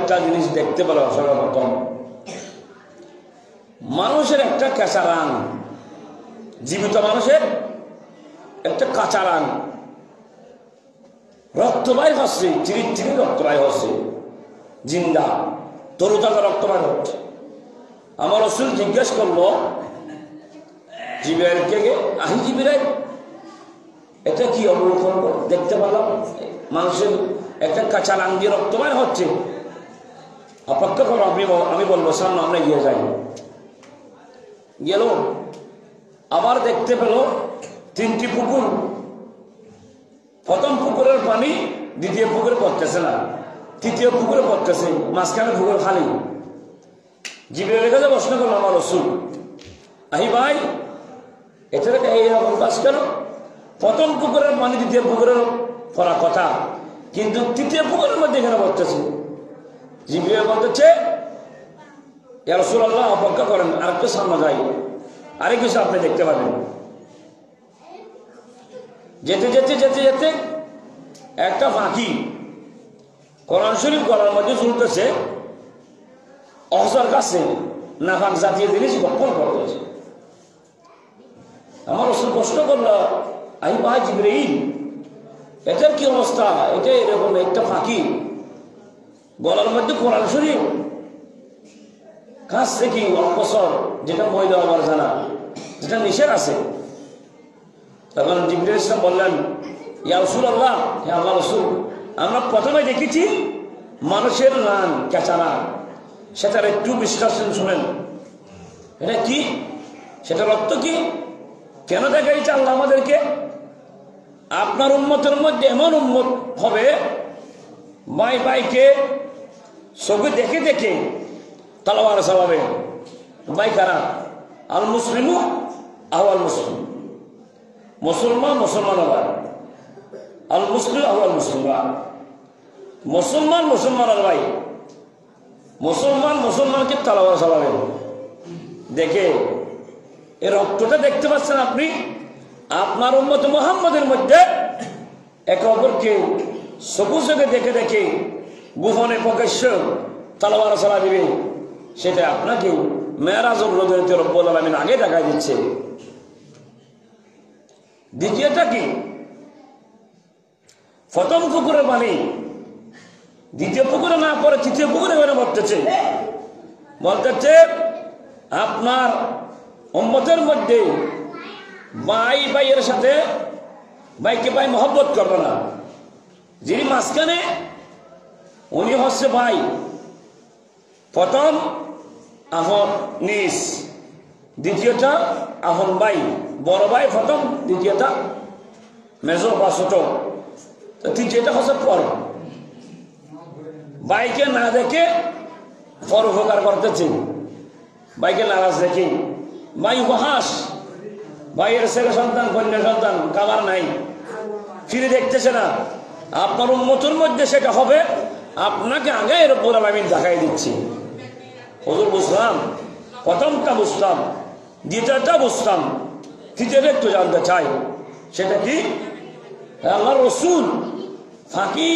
একটা জিনিস দেখতে পেল সর্বপ্রথম, মানুষের একটা কাঁচা রান, জীবিত মানুষের একটা কাঁচা রান, রক্ত বাইর হচ্ছে, চিরির চিরি রক্ত বাইর হচ্ছে, জিন্দা তরুতাজা রক্ত বাইর হচ্ছে। আমার রাসূল জিজ্ঞেস করলো জিবরাইলকে, আহি জিবরাইল, এটা কি অবলোকন দেখতে পেলাম, মানুষের একটা কাঁচা রান দিয়ে রক্ত বাইর হচ্ছে, অপেক্ষা করো, আমি বলবো সামনে আমরা গিয়ে যাই। গেল, আবার দেখতে পেল তিনটি পুকুর, প্রথম পুকুরের পানি দ্বিতীয় পুকুরে পড়তেছে না, তৃতীয় পুকুরে পড়তেছে, মাঝখানে পুকুর খালি। জিবরাইলের কাছে প্রশ্ন করলো আমার রাসূল, আহি ভাই, এটা এইরকম কাজ কেন? প্রথম পুকুরের পানি দ্বিতীয় পুকুরের পড়া কথা, কিন্তু তৃতীয় পুকুরের মধ্যে এখানে পড়তেছে। জিবরাইল বলতেছে, ইয়া রাসূলুল্লাহ, অপেক্ষা করেন, আরেকটু সামনে যাই, আরেক কিছু আপনি দেখতে পাবেন। যেতে যেতে যেতে যেতে একটা পাখি কোরআন শরীফ গলার মধ্যে ঝুলতেছে, অহসার কাছে নাফাক জাতীয় জিনিস গোপন করতেছে। আমার রাসূল প্রশ্ন করলো, আই ভাই জিবরাইল, এটার কি অবস্থা? এটা এরকম একটা পাখি গলার মধ্যে কোরআন শরীফ কাছে কি অপসর, যেটা মহিলা আমার জানা, যেটা নিষেধ আছে। তখন জিবরাইল ইসলাম বললেন, ইয়া রাসূলুল্লাহ, হে আল্লাহর রাসূল, আমরা প্রথমে দেখেছি মানুষের রান, কাঁচা রান, সেটার একটু বিশ্লেষণ শুনেন। এটা কি? সেটা রক্ত কি? কেন দেখাইছে আল্লাহ আমাদেরকে? আপনার উম্মতের মধ্যে এমন উম্মত হবে, ভাই ভাইকে চোখে দেখে দেখে তলোয়ার চালাবে। ভাই কারা? আল মুসলিমু আওয়াল মুসলিম, মুসলমান মুসলমান আবার, আল মুসলিম আওয়াল মুসলমান, মুসলমান মুসলমানের ভাই, মুসলমান মুসলমানকে তলোয়ার চালাবে। দেখে এই রক্তটা দেখতে পাচ্ছেন আপনি, আপনার উম্মত মুহাম্মদের মধ্যে একে অপরকে চোখে চোখে দেখে দেখে গোপনে প্রকাশ্য তলোয়ার চালা দিবে। সেটা আপনাকে মেরাজুল রোজে রব্বুল আলামিন আগে দেখাই দিচ্ছে। দ্বিতীয়টা কি? প্রথম পুকুরের পানি দ্বিতীয় পুকুরে না পড়ে তৃতীয় পুকুরে বেড়ে বলতেছে আপনার উম্মতের মধ্যে ভাই ভাইয়ের সাথে ভাইকে ভাই মহব্বত করবে না। যিনি মাঝখানে উনি হচ্ছে ভাই, প্রথম আপন নিজ, দ্বিতীয়টা আপন ভাই, বড় ভাই প্রথম, দ্বিতীয়টা মেজো বা ছোট, তৃতীয়টা হচ্ছে পর। ভাইকে না দেখে পর উপকার করতেছে, ভাইকে নারাজ দেখে ভাই উপহাস, ভাইয়ের ছেলে সন্তান কন্যা সন্তান খাবার নাই, ফিরে দেখতেছে না। আপনার উম্মতের মধ্যে সেটা হবে, আপনাকে আগে রব্বুল আলামিন দেখাই দিচ্ছি। হুজুর বুঝলাম, প্রথমটা বুঝলাম, দ্বিতীয়টা বুঝলাম, তৃতীয়টা একটু জানতে চাই। সেটা কি? আল্লাহর রাসূল ফাঁকি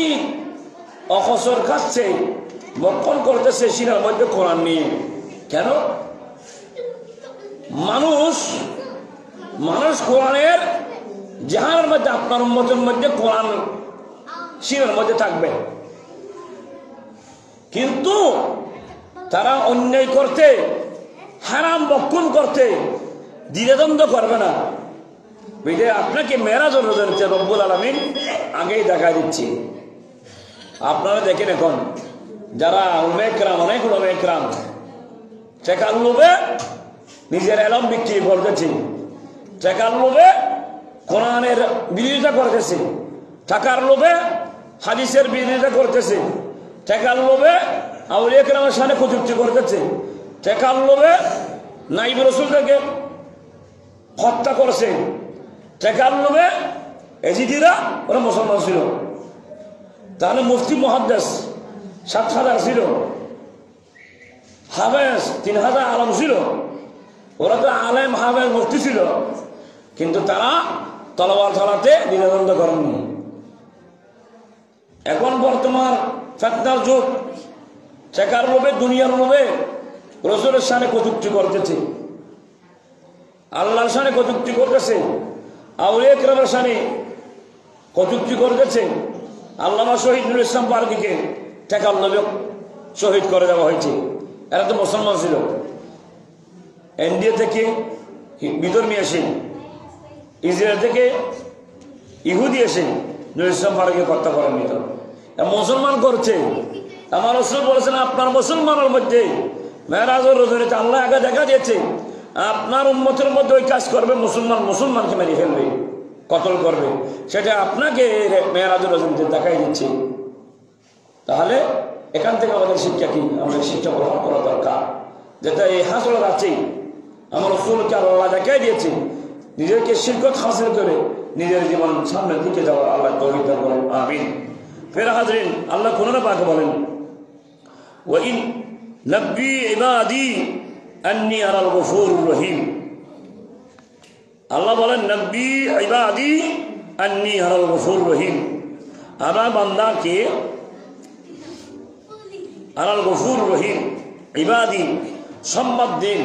অখসর খাচ্ছে, বক্ষণ করতেছে সিনার মধ্যে কোরআন নিয়ে। কেন? মানুষ কোরআনের জাহানের মধ্যে, আপনার উম্মতের মধ্যে কোরআন সিনার মধ্যে থাকবে, কিন্তু তারা অন্যায় করতে, হারাম বক্ষণ করতে দ্বিধাদ্বন্দ্ব করবে না। বিধায় আপনাকে মেরাজুল রোজে রব্বুল আলামিন আগেই দেখা দিচ্ছি। আপনারা দেখেন, এখন যারা উলামায়ে-কেরাম, অনেক উলামায়ে-কেরাম টাকার লোভে নিজের এলম বিক্রি করতেছে, টাকার লোভে কোরআনের বিরোধিতা করতেছে, টাকার লোভে হাদিসের বিরোধিতা করতেছে, টাকার লোভে আউলিয়া কেরামের সামনে কটূক্তি করতেছে, টাকার লোভে নাইব রাসূলকে হত্যা করছে, টাকার লোভে এজিদিরা ওরা মুসলমান ছিল, তাহলে মুফতি মুহাদ্দিস ৭,০০০ ছিল, হাফেজ ৩,০০০ আলম ছিল, ওরা তো আলেম হাফেজ মুফতি ছিল, কিন্তু তারা তলোয়ার চালাতে দ্বিধাদ্বন্দ্ব করেননি। এখন বর্তমান ফিতনার যুগ, টাকার লোভে, দুনিয়ার লোভে রাসূলের শানে কটূক্তি করতেছে, আল্লাহর শানে কটূক্তি করতেছে, আউলিয়া কেরামের শানে কটূক্তি করতেছে। আল্লামা শহীদুল ইসলাম পারভীকে টাকার লোভে শহীদ করে দেওয়া হয়েছে। এরা তো মুসলমান ছিল। ইন্ডিয়া থেকে বিধর্মী এসে, ইসরায়েল থেকে ইহুদি এসে নুরুল ইসলাম ফারুককে হত্যা করেন নিত। মুসলমান করছে। আমার রাসূল বলেছেন, আপনার মুসলমানের মধ্যে মেরাজের রজনীতে আল্লাহ আগে দেখা দিয়েছে, আপনার উম্মতের মধ্যে ওই কাজ করবে, মুসলমানকে মেরে ফেলবে, কতল করবে, সেটা আপনাকে মেরাজের রজনীতে দেখাই দিচ্ছে। তাহলে এখান থেকে আমাদের শিক্ষা কি? আমাদের শিক্ষা গ্রহণ করা দরকার, যেটা এই হাসল আছে। আমার রাসূলকে আল্লাহ দেখাই দিয়েছে, নিজেকে শিরকত হাসিল করে নিজের জীবন সামনের দিকে যাওয়া আল্লাহ তৌফিক দান করেন, আমিন। ফের হাজরিন, আল্লাহ কোরআনে পাকে বলেন, ওয়া ইন নব্বি ইবাদি আন্নী আনাল গফুরুর রহিম। আল্লাহ বলেন, নব্বি ইবাদি আন্নী আনাল গফুরুর রহিম, আমার বান্দাকে আনাল গফুরুর রহিম, ইবাদি সম্মাদ দিন,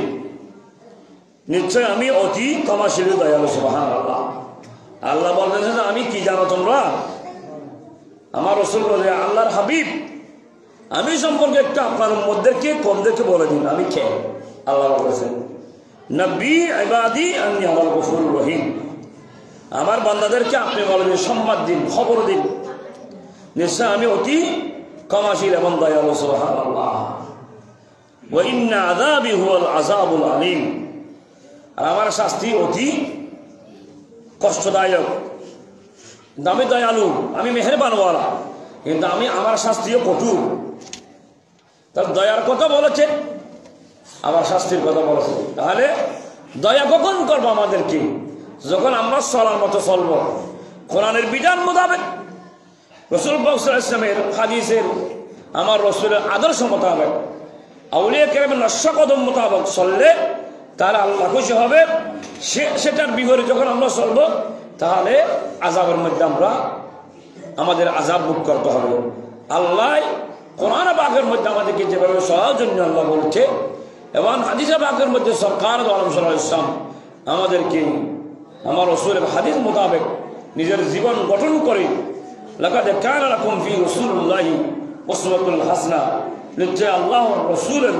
নিশ্চয় আমি অতি ক্ষমাশীল দয়ালু। সুবহানাল্লাহ। আল্লাহ বলতেছেন, আমি কি জানো তোমরা? আমার রাসূল বলে, আল্লাহর হাবিব, আমি সম্পর্কে একটা আপনার উম্মতদেরকে কমদেরকে বলে দিন, আমি কে? আল্লাহ বলেছেন, নব্বি ইবাদি আন্নী আনাল গফুরুর রহিম, আমার বান্দাদেরকে আপনি বলে দিন, সম্মাদ দিন, খবর দিন, নিশ্চয় আমি অতি ক্ষমাশীল এবং দয়ালু। সুবহানাল্লাহ। ওয়া ইন্না আযাবি হুয়াল আযাবুল আলীম, আর আমার শাস্তি অতি কষ্টদায়ক। আমি দয়ালু, আমি মেহেরবানওয়ালা, কিন্তু আমার শাস্তিও কঠোর। তার দয়ার কথা বলেছে, আমার শাস্তির কথা বলেছে। তাহলে দয়া কখন করবো আমাদেরকে? যখন আমরা চলার মতো চলবো, কোরআনের বিধান মোতাবেক, রাসূল পাক সাল্লাল্লাহু আলাইহি ওয়াসাল্লামের হাদিসের, আমার রাসূলের আদর্শ মোতাবেক, আউলিয়া কেরামের নকশা-কদম মোতাবেক চললে তাহলে আল্লাহ খুশি হবে। সেটার বিপরীতে যখন আমরা চলবো, তাহলে আযাবের মধ্যে আমাদের আযাব মুখ করতে হবে। আল্লাহ কোরআন পাকের মধ্যে আমাদেরকে যেভাবে চলার জন্য আল্লাহ বলছে, এবং হাদিসে পাকের মধ্যে সরকার আলম সাল্লাল্লাহু আলাইহি ওয়াসাল্লাম আমাদেরকে আমার রাসূলের হাদিস মোতাবেক নিজের জীবন গঠন করে, লাকাদ কানা লাকুম ফি রাসূলিল্লাহি উসওয়াতুন হাসানা, নিশ্চয় আল্লাহ রাসূলের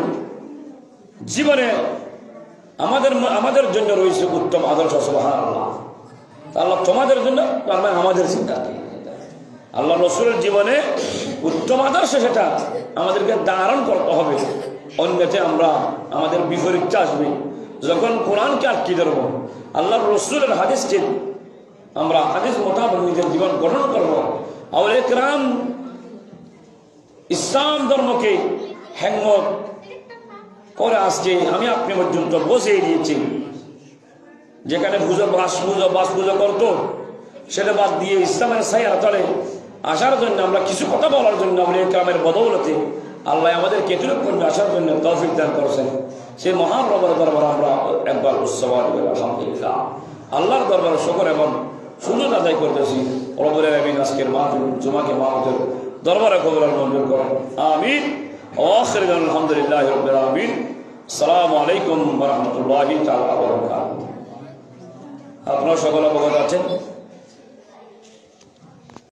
জীবনে আমাদের জন্য রয়েছে উত্তম আদর্শ। সুবহানাল্লাহ। আল্লাহ তোমাদের জন্য, আমাদের চিন্তা, আল্লাহ রাসূলের জীবনে উত্তম আদর্শ, সেটা আমাদেরকে ধারণ করতে হবে। অন্যতে আমাদের বিপরীতটা আসবে। যখন কোরআনকে আটকে ধরবো, আল্লাহ রাসূলের হাদিসকে আমরা হাদিস মোতাবেক নিজের জীবন গঠন করবো, আউলিয়া কেরাম ইসলাম ধর্মকে হ্যাঙ্গত করে আজকে আমি আপনি পর্যন্ত বসিয়ে দিয়েছি। যেখানে বাস পুজো করতো, সেটা বাদ দিয়ে ইসলামের ছায়ার তলে আসার জন্য, আমরা কিছু কথা বলার জন্য, আউলিয়া কেরামের বদৌলতে আল্লাহ আমাদের কেতুরক পর্যন্ত আসার জন্য তৌফিক দান করেছেন। সেই মহান রবের দরবার আমরা একবার আলহামদুলিল্লাহ আল্লাহর দরবারে শুকর এবং সুজুদ আদায় করতেছি। রব্বুল আলামিন আজকের মাহফিল জুমাকে মাহফিল দরবারে কবুল মঞ্জুর করেন, আমিন। আখির আলহামদুলিল্লাহি রাব্বিল আলামিন। আসসালামু আলাইকুম ওয়া রাহমাতুল্লাহি তাআলা ওয়া বারাকাতুহু। আপনারা সকলে অবগত আছেন